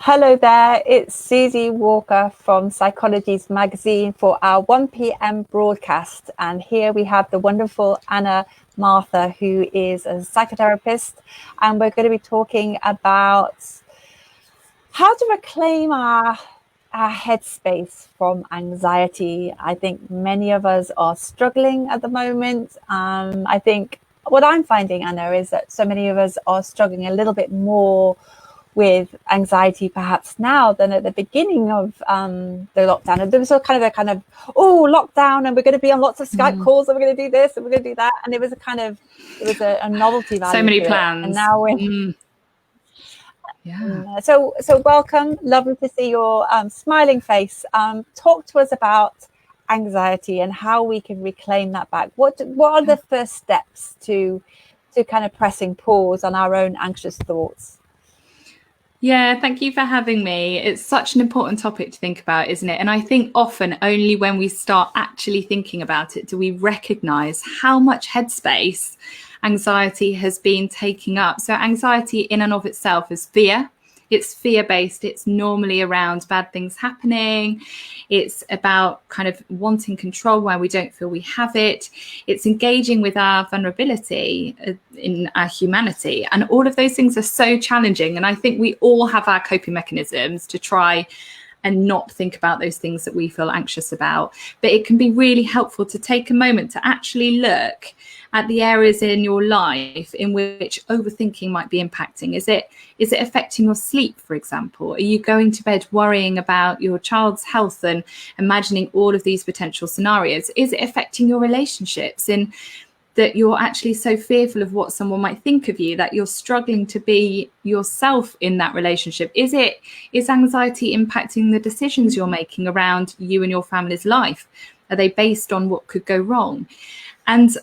Hello there, it's Susie Walker from Psychologies magazine for our 1 p.m. broadcast. And here we have the wonderful Anna Mathur, who is a psychotherapist. And we're going to be talking about how to reclaim our headspace from anxiety. I think many of us are struggling at the moment. I think what I'm finding, Anna, is that so many of us are struggling a little bit more with anxiety perhaps now than at the beginning of the lockdown. And there was a kind of lockdown, and we're going to be on lots of Skype calls, and we're going to do this and we're going to do that, and it was a novelty value. So many plans. And now we're so welcome, lovely to see your smiling face. Talk to us about anxiety and how we can reclaim that back. What are the first steps to kind of pressing pause on our own anxious thoughts? Yeah, thank you for having me. It's such an important topic to think about, isn't it? And I think often only when we start actually thinking about it do we recognize how much headspace anxiety has been taking up. So anxiety in and of itself is fear. It's fear-based. It's normally around bad things happening. It's about kind of wanting control where we don't feel we have it. It's engaging with our vulnerability in our humanity. And all of those things are so challenging. And I think we all have our coping mechanisms to try and not think about those things that we feel anxious about. But it can be really helpful to take a moment to actually look at the areas in your life in which overthinking might be impacting. Is it affecting your sleep, for example? Are you going to bed worrying about your child's health and imagining all of these potential scenarios? Is it affecting your relationships in that you're actually so fearful of what someone might think of you that you're struggling to be yourself in that relationship? Is anxiety impacting the decisions you're making around you and your family's life? Are they based on what could go wrong? And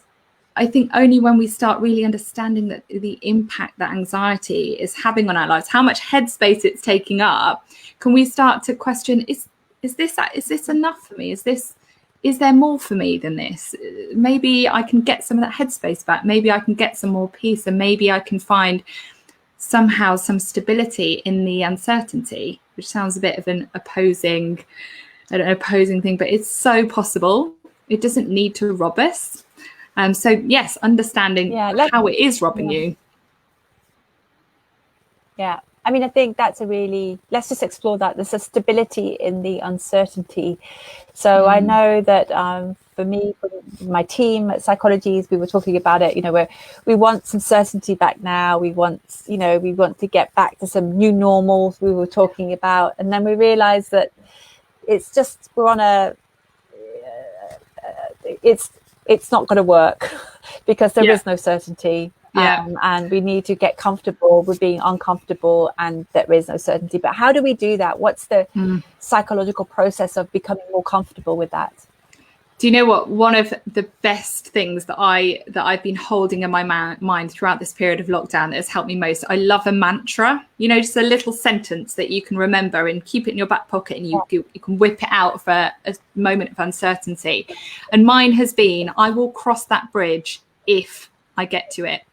I think only when we start really understanding that the impact that anxiety is having on our lives, how much headspace it's taking up, can we start to question, is this enough for me? Is there more for me than this? Maybe I can get some of that headspace back. Maybe I can get some more peace, and maybe I can find somehow some stability in the uncertainty, which sounds a bit of an opposing thing, but it's so possible. It doesn't need to rob us. So yes, understanding how it is robbing you. Yeah. I mean, I think that's let's just explore that. There's a stability in the uncertainty. So I know that for me, for my team at Psychologies, we were talking about it, we want some certainty back now. We want to get back to some new normals we were talking about. And then we realized that it's just, we're on it's not going to work because there is no certainty. And we need to get comfortable with being uncomfortable, and there is no certainty. But how do we do that? What's the psychological process of becoming more comfortable with that? Do you know what? One of the best things that I've been holding in my mind throughout this period of lockdown that has helped me most, I love a mantra, just a little sentence that you can remember and keep it in your back pocket, and you can whip it out for a moment of uncertainty. And mine has been, I will cross that bridge if I get to it.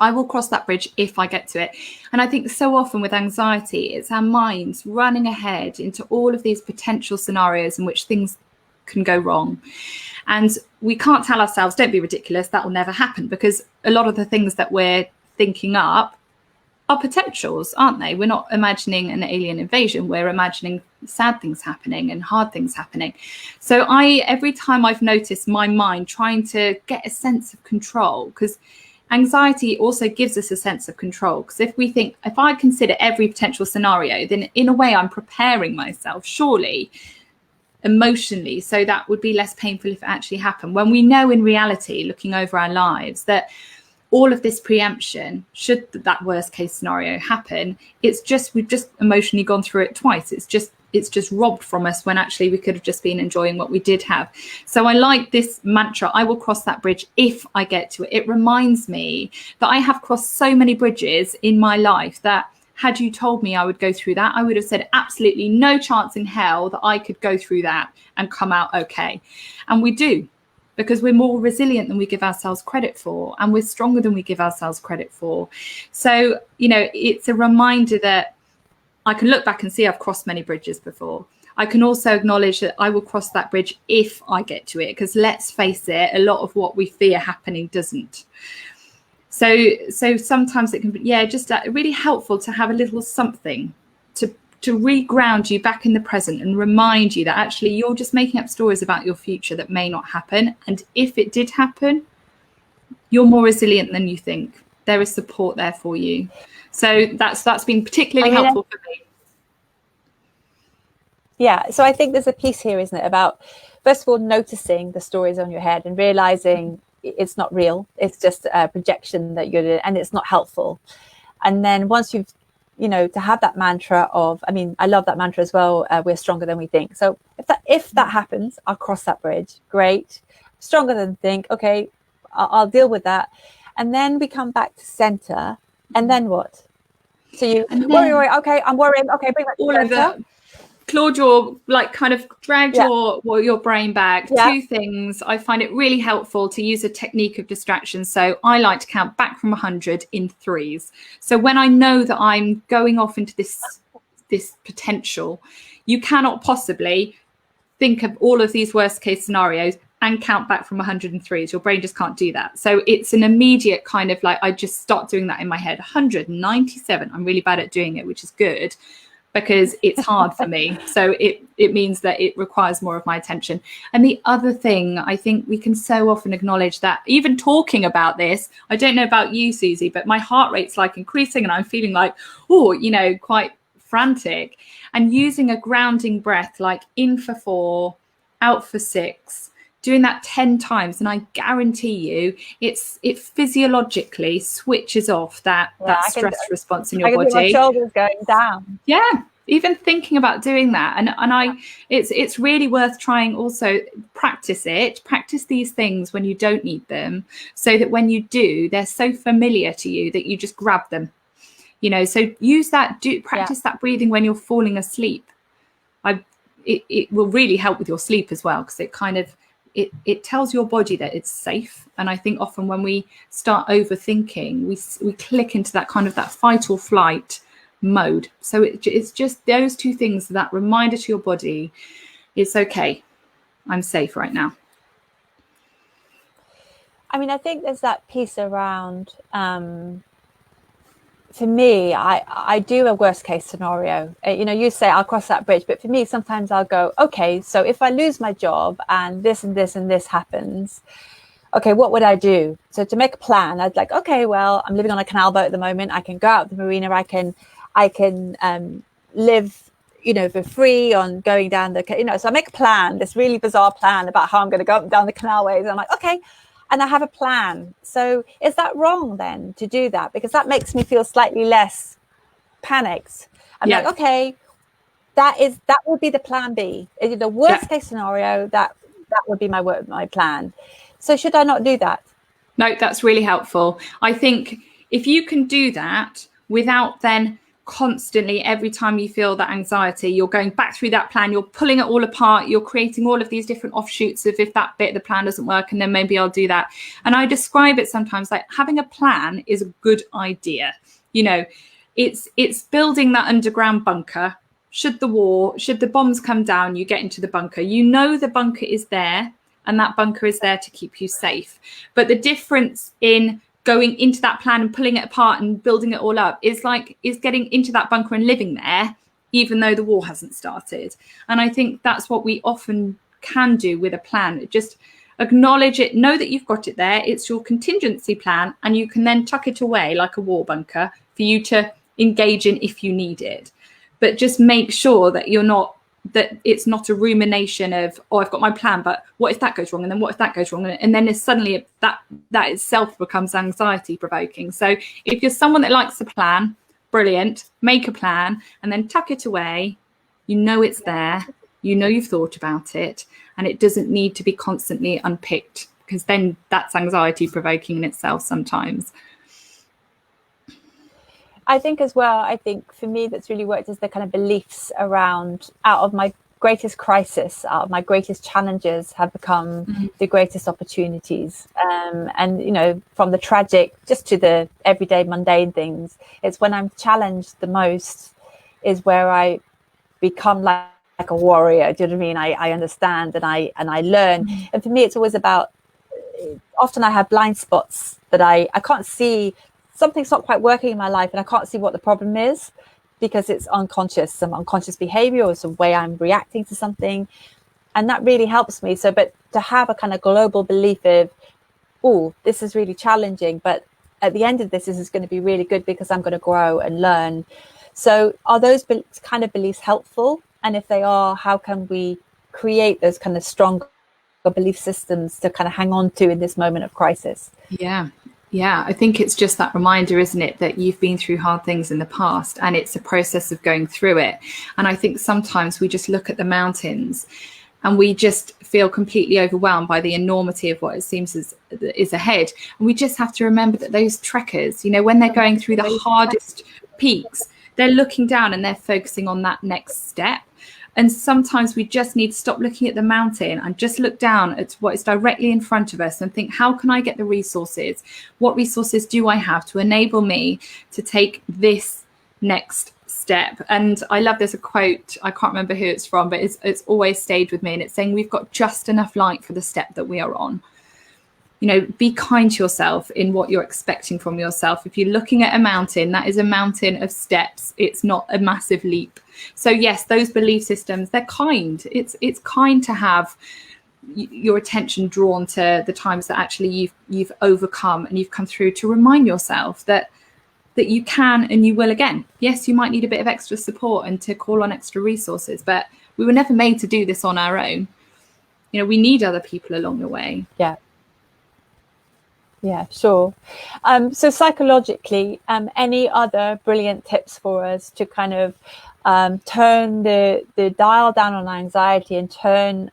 I will cross that bridge if I get to it. And I think so often with anxiety, it's our minds running ahead into all of these potential scenarios in which things can go wrong. And we can't tell ourselves, don't be ridiculous, that will never happen, because a lot of the things that we're thinking up are potentials, aren't they? We're not imagining an alien invasion. We're imagining sad things happening and hard things happening. So every time I've noticed my mind trying to get a sense of control, because anxiety also gives us a sense of control, because if I consider every potential scenario, then in a way I'm preparing myself, surely, emotionally, so that would be less painful if it actually happened. When we know in reality, looking over our lives, that all of this preemption, should that worst case scenario happen, we've just emotionally gone through it twice. It's just robbed from us when actually we could have just been enjoying what we did have. So I like this mantra, I will cross that bridge if I get to it. It reminds me that I have crossed so many bridges in my life that had you told me I would go through that, I would have said absolutely no chance in hell that I could go through that and come out okay. And we do, because we're more resilient than we give ourselves credit for, and we're stronger than we give ourselves credit for. So, it's a reminder that I can look back and see I've crossed many bridges before. I can also acknowledge that I will cross that bridge if I get to it, because let's face it, a lot of what we fear happening doesn't. So sometimes it can be, just really helpful to have a little something to re-ground you back in the present and remind you that actually you're just making up stories about your future that may not happen. And if it did happen, you're more resilient than you think. There is support there for you. So that's been particularly helpful for me. Yeah, so I think there's a piece here, isn't it, about, first of all, noticing the stories on your head and realizing it's not real. It's just a projection that you're doing, and it's not helpful. And then once you've, to have that mantra of, I love that mantra as well, we're stronger than we think. So if that happens, I'll cross that bridge. Great. Stronger than think. Okay, I'll deal with that. And then we come back to center. And then what? So you worry. Okay, I'm worrying. Okay, bring that to center. Claude your, kind of drag your brain back. Two things. I find it really helpful to use a technique of distraction. So I like to count back from 100 in threes. So when I know that I'm going off into this potential, you cannot possibly think of all of these worst case scenarios and count back from 103s. Your brain just can't do that. So it's an immediate kind of I just start doing that in my head. 197. I'm really bad at doing it, which is good, because it's hard for me. So it means that it requires more of my attention. And the other thing, I think we can so often acknowledge that even talking about this, I don't know about you, Susie, but my heart rate's increasing and I'm feeling quite frantic. And using a grounding breath, in for 4, out for 6, doing that 10 times, and I guarantee you it physiologically switches off that stress response in your body. My shoulders going down. Yeah, even thinking about doing that, and it's really worth trying. Also, practice these things when you don't need them, so that when you do, they're so familiar to you that you just grab them. So use that. Practice that breathing when you're falling asleep. It will really help with your sleep as well, because it kind of it tells your body that it's safe. And I think often when we start overthinking, we click into that kind of that fight or flight mode. So it's just those two things, that reminder to your body, it's okay, I'm safe right now. I think there's that piece around, for me, I do a worst case scenario. You say I'll cross that bridge, but for me, sometimes I'll go, okay, so if I lose my job and this and this and this happens, okay, what would I do? So to make a plan, I'd okay, well, I'm living on a canal boat at the moment. I can go out to the marina. I can live, for free on going down the, so I make a plan, this really bizarre plan about how I'm going to go up and down the canalways. And I'm okay. And I have a plan. So is that wrong then to do that? Because that makes me feel slightly less panicked. I'm okay, that would be the plan B. The worst case scenario, that would be my plan. So should I not do that? No, that's really helpful. I think if you can do that without then constantly, every time you feel that anxiety, you're going back through that plan, you're pulling it all apart, you're creating all of these different offshoots of, if that bit of the plan doesn't work, and then maybe I'll do that. And I describe it sometimes like having a plan is a good idea. It's building that underground bunker. Should the bombs come down, you get into the bunker. The bunker is there, and that bunker is there to keep you safe. But the difference in going into that plan and pulling it apart and building it all up is getting into that bunker and living there, even though the war hasn't started. And I think that's what we often can do with a plan. Just acknowledge it, know that you've got it there. It's your contingency plan, and you can then tuck it away like a war bunker for you to engage in if you need it. But just make sure that it's not a rumination of, I've got my plan, but what if that goes wrong? And then what if that goes wrong? And then suddenly that itself becomes anxiety provoking. So if you're someone that likes a plan, brilliant, make a plan and then tuck it away. It's there, you've thought about it, and it doesn't need to be constantly unpicked, because then that's anxiety provoking in itself sometimes. I think as well, for me that's really worked is the kind of beliefs around, out of my greatest crisis, out of my greatest challenges have become the greatest opportunities. And, from the tragic just to the everyday mundane things, it's when I'm challenged the most is where I become like a warrior. Do you know what I mean? I understand and I learn. And for me, it's always about, often I have blind spots that I can't see, something's not quite working in my life and I can't see what the problem is because it's unconscious, some unconscious behavior or some way I'm reacting to something. And that really helps me. So, but to have a kind of global belief of, oh, this is really challenging, but at the end of this is going to be really good because I'm going to grow and learn. So are those kind of beliefs helpful? And if they are, how can we create those kind of strong belief systems to kind of hang on to in this moment of crisis? Yeah, I think it's just that reminder, isn't it, that you've been through hard things in the past and it's a process of going through it. And I think sometimes we just look at the mountains and we just feel completely overwhelmed by the enormity of what it seems is ahead. And we just have to remember that those trekkers, when they're going through the hardest peaks, they're looking down and they're focusing on that next step. And sometimes we just need to stop looking at the mountain and just look down at what is directly in front of us and think, how can I get the resources? What resources do I have to enable me to take this next step? And I love, there's a quote, I can't remember who it's from, but it's always stayed with me. And it's saying, we've got just enough light for the step that we are on. Be kind to yourself in what you're expecting from yourself. If you're looking at a mountain, that is a mountain of steps. It's not a massive leap. So yes, those belief systems, they're kind. It's kind to have your attention drawn to the times that actually you've overcome and you've come through, to remind yourself that you can and you will again. Yes, you might need a bit of extra support and to call on extra resources, but we were never made to do this on our own. We need other people along the way. Yeah, sure. So psychologically, any other brilliant tips for us to kind of turn the dial down on anxiety and turn,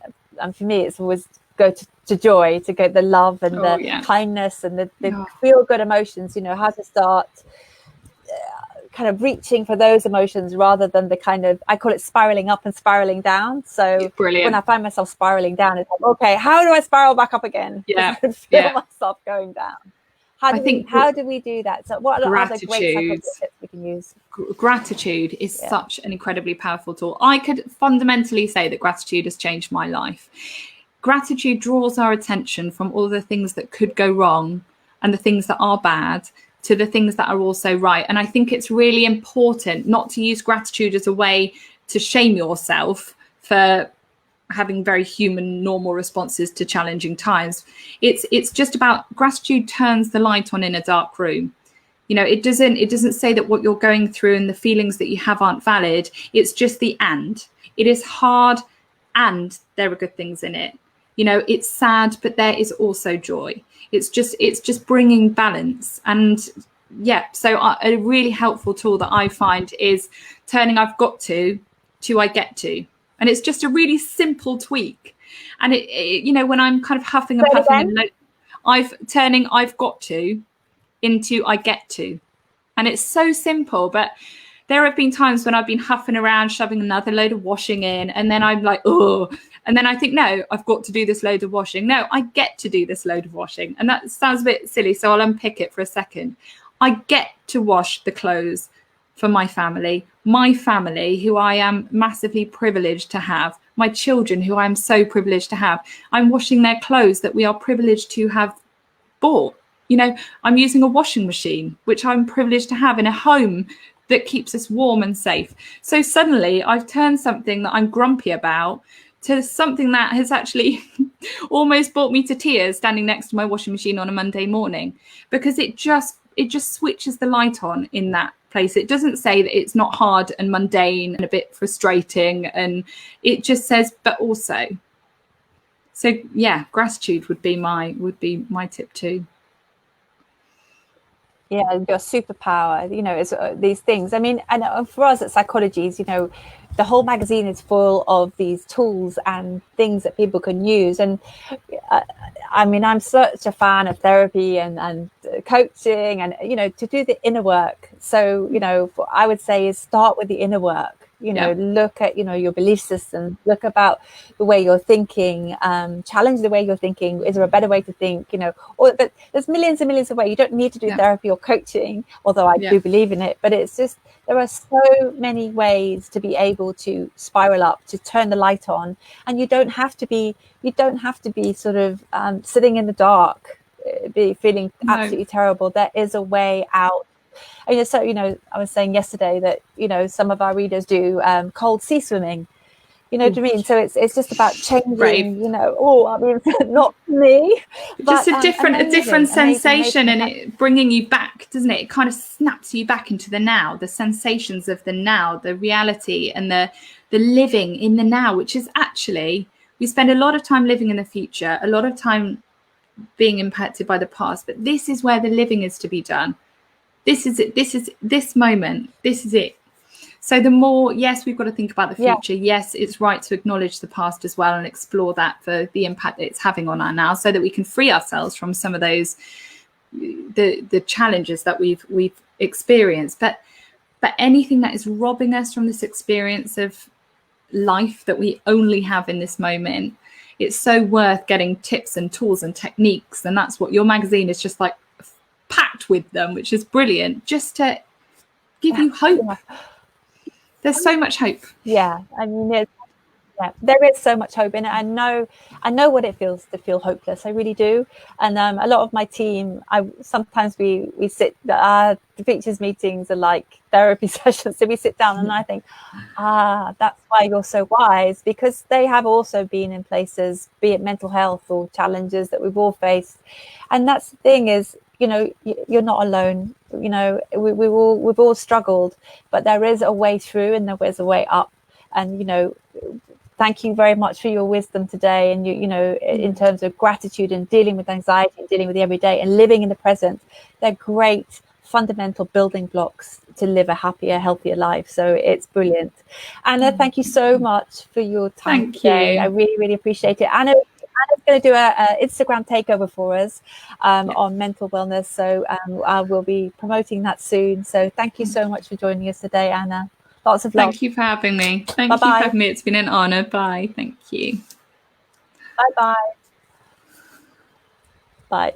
for me, it's always go to joy, to go the love and kindness and the feel good emotions, how to start kind of reaching for those emotions rather than the kind of, I call it spiraling up and spiraling down. So when I find myself spiraling down, it's like, okay, how do I spiral back up again? Feel myself going down. How do we do that? So what are the great psychological tips we can use? Gratitude is such an incredibly powerful tool. I could fundamentally say that gratitude has changed my life. Gratitude draws our attention from all the things that could go wrong and the things that are bad to the things that are also right. And I think it's really important not to use gratitude as a way to shame yourself for having very human, normal responses to challenging times. It's just about, gratitude turns the light on in a dark room. It doesn't say that what you're going through and the feelings that you have aren't valid. It's just the and. It is hard and there are good things in it. It's sad, but there is also joy. It's just bringing balance. And so a really helpful tool that I find is turning I've got to I get to. And it's just a really simple tweak. And it when I'm kind of huffing and puffing, and turning I've got to into I get to. And it's so simple, but there have been times when I've been huffing around, shoving another load of washing in, and then I'm like, oh, and then I think, no, I've got to do this load of washing. No, I get to do this load of washing. And that sounds a bit silly, so I'll unpick it for a second. I get to wash the clothes for my family, who I am massively privileged to have, my children, who I am so privileged to have. I'm washing their clothes that we are privileged to have bought. I'm using a washing machine, which I'm privileged to have in a home that keeps us warm and safe. So suddenly I've turned something that I'm grumpy about to something that has actually almost brought me to tears standing next to my washing machine on a Monday morning, because it just switches the light on in that place. It doesn't say that it's not hard and mundane and a bit frustrating, and it just says, but also. So gratitude would be my tip too. Your superpower, is these things. I mean, and for us at Psychologies, the whole magazine is full of these tools and things that people can use. And I mean, I'm such a fan of therapy and coaching and, to do the inner work. So, I would say is start with the inner work. look at, your belief system, look about the way you're thinking, challenge the way you're thinking. Is there a better way to think, but there's millions and millions of ways. You don't need to do therapy or coaching, although I do believe in it, but it's just, there are so many ways to be able to spiral up, to turn the light on. And you don't have to be sort of sitting in the dark, be feeling absolutely terrible. There is a way out. So, I was saying yesterday that, some of our readers do cold sea swimming. You know what I mean? So it's just about changing, not me. Just a different sensation, and it bringing you back, doesn't it? It kind of snaps you back into the now, the sensations of the now, the reality, and the living in the now, which is actually, we spend a lot of time living in the future, a lot of time being impacted by the past, but this is where the living is to be done. This is it. This is this moment. This is it. So the more, yes, we've got to think about the future. Yes, it's right to acknowledge the past as well and explore that for the impact that it's having on our now, so that we can free ourselves from some of those the challenges that we've experienced. But anything that is robbing us from this experience of life that we only have in this moment, it's so worth getting tips and tools and techniques. And that's what your magazine is just like packed with them, which is brilliant, just to give you hope. There's so much hope. Yeah, I mean, there is so much hope in it. I know what it feels to feel hopeless. I really do. And a lot of my team, sometimes we sit. The features meetings are like therapy sessions. So we sit down and I think, that's why you're so wise, because they have also been in places, be it mental health or challenges that we've all faced. And that's the thing is, you're not alone. We've all struggled, but there is a way through and there is a way up. And thank you very much for your wisdom today. And in terms of gratitude and dealing with anxiety and dealing with the everyday and living in the present, they're great fundamental building blocks to live a happier, healthier life. So it's brilliant. Anna, thank you so much for your time today. I really, really appreciate it. Anna's going to do a Instagram takeover for us on mental wellness. So I will be promoting that soon. So thank you so much for joining us today, Anna. Lots of love. Thank you for having me. Thank you for having me. It's been an honor. Bye. Thank you. Bye-bye. Bye.